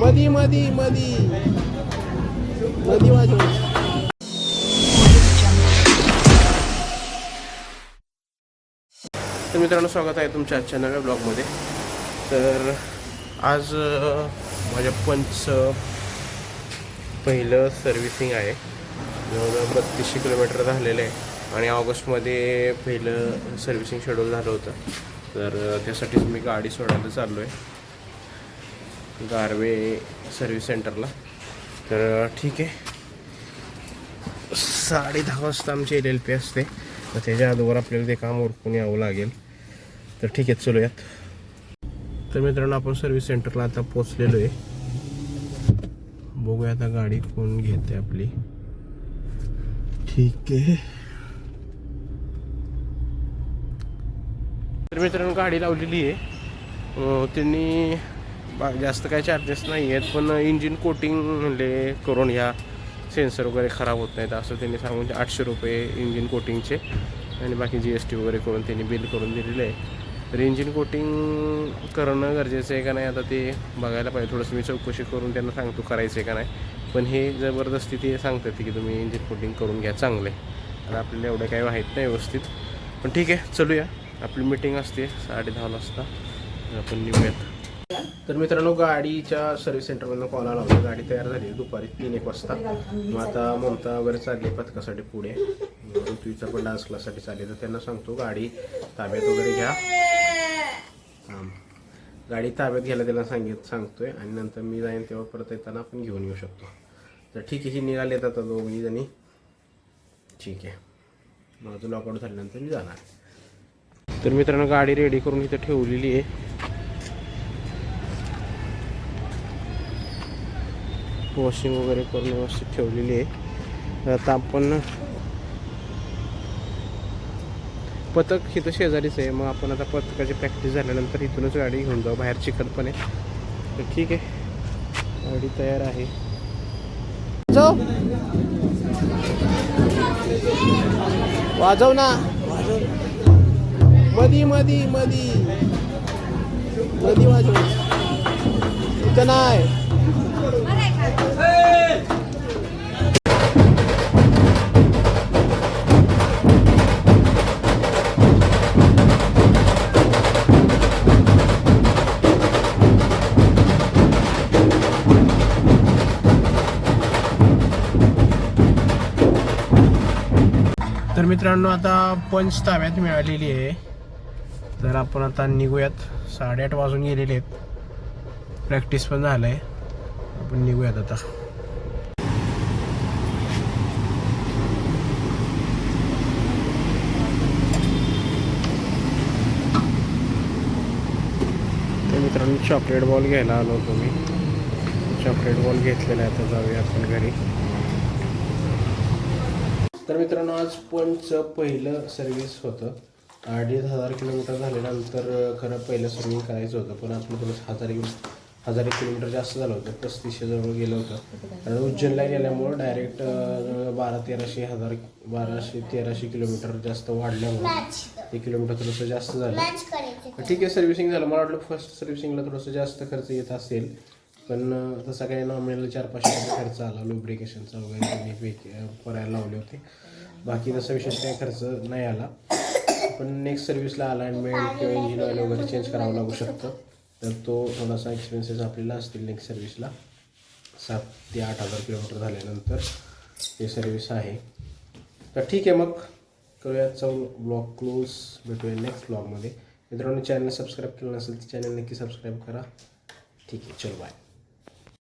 मधी मधी मधी मधी वाजव. तर मित्रांनो, स्वागत आहे तुमच्या आजच्या नव्या ब्लॉगमध्ये. तर आज माझ्या पंचचं पहिलं सर्व्हिसिंग आहे. जवळजवळ 3200 किलोमीटर झालेलं आहे आणि ऑगस्टमध्ये पहिलं सर्व्हिसिंग शेड्यूल झालं होतं. तर त्यासाठीच मी गाडी सोडायला चाललो आहे गारवे सर्व्हिस सेंटरला. तर ठीक आहे, 10:30 वाजता आमची LLP असते, तर त्याच्या अगोदर आपल्याला ते काम उरकून यावं लागेल. तर ठीक आहे, चलूयात. तर मित्रांनो, आपण सर्व्हिस सेंटरला आता पोचलेलो आहे. बघूया आता गाडी कोण घेते आपली. ठीक आहे. तर मित्रांनो, गाडी लावलेली आहे. त्यांनी जास्त काही चार्जेस नाही आहेत, पण इंजिन कोटिंग म्हणले करून ह्या सेन्सर वगैरे खराब होत नाहीत असं त्यांनी सांगून 800 रुपये इंजिन कोटिंगचे आणि बाकी GST वगैरे करून त्यांनी बिल करून दिलेलं आहे. तर इंजिन कोटिंग करणं गरजेचं आहे का नाही आता ते बघायला पाहिजे. थोडंसं मी चौकशी करून त्यांना सांगतो करायचं आहे का नाही. पण हे जबरदस्ती ते सांगतात की तुम्ही इंजिन कोटिंग करून घ्या, चांगलं आहे. आणि आपल्याला एवढं काही माहीत नाही व्यवस्थित. पण ठीक आहे, चलूया. आपली मीटिंग असते 10:30 वाजता, आपण निघूयात. तर मित्रांनो, गाडीच्या सर्व्हिस सेंटरमधून कॉल आला होता. गाडी तयार झाली दुपारी 3-1 वाजता. मग आता ममता वगैरे चालली पथकासाठी पुढे. ऋतूचा पण डान्स क्लाससाठी चालली. तर त्यांना सांगतो गाडी ताब्यात वगैरे घ्या. गाडी ताब्यात घ्यायला त्याला सांगतोय आणि नंतर मी जाईन तेव्हा परत येताना आपण घेऊन येऊ शकतो. तर ठीक आहे, ही निघाली आता दोघी जणी. ठीक आहे, माझं लॉकआउट झाल्यानंतर मी जाणार. तर मित्रांनो, गाडी रेडी करून इथं ठेवलेली आहे. वॉशिंग वगैरे करून व्यवस्थित ठेवलेली आहे. आता आपण पथक इथं शेजारीच आहे. मग आपण आता पथकाची प्रॅक्टिस झाल्यानंतर इथूनच गाडी घेऊन जाऊ. बाहेर चिखल पण आहे. तर ठीक आहे, गाडी तयार आहे. वाजव ना, मधी मधी मधी मधी वाजव. इथं नाही. तर मित्रांनो, आता पंच ताब्यात मिळालेली आहे. तर आपण आता निघूयात. 8:30 वाजून गेलेले आहेत. प्रॅक्टिस पण झालं आहे. आपण निघूयात आता. तर मित्रांनो, चॉकलेट बॉल घ्यायला आलो होतो मी. चॉकलेट बॉल घेतलेला आहे. आता जाऊया आपण घरी. तर मित्रांनो, आज पंचचं पहिलं सर्व्हिस होतं. 2,500 किलोमीटर झाल्यानंतर खरं पहिलं सर्व्हिंग करायचं होतं, पण आपलं थोडंसं 1000 किलोमीटर जास्त झालं होतं. 3500 जवळ गेलं होतं. कारण उज्जैनला गेल्यामुळं डायरेक्ट 1200-1300 किलोमीटर जास्त वाढल्यामुळं ते किलोमीटर थोडंसं जास्त झालं. ठीक आहे, सर्व्हिसिंग झालं. मला वाटलं फर्स्ट सर्व्हिसिंगला थोडंसं जास्त खर्च येत असेल, पण तसा काही नॉमिनल 400-500 रुपये खर्च आला. लुब्रिकेशनचा वगैरे मी करायला लावले होते. बाकी तसा विशेष काही खर्च नाही आला. पण नेक्स्ट सर्व्हिसला अलाइनमेंट किंवा इंजिन ऑइल वगैरे चेंज करावं लागू शकतं. तर तो थोडासा एक्सपेन्सेस आपल्याला असतील नेक्स्ट सर्व्हिसला. 7,000 ते 8,000 किलोमीटर झाल्यानंतर ते सर्व्हिस आहे. तर ठीक आहे, मग करूयाचा ब्लॉग क्लोज. भेटूया नेक्स्ट ब्लॉगमध्ये. मित्रांनो, चॅनल सबस्क्राईब केलं नसेल तर चॅनल नक्की सबस्क्राईब करा. ठीक आहे, चलो बाय.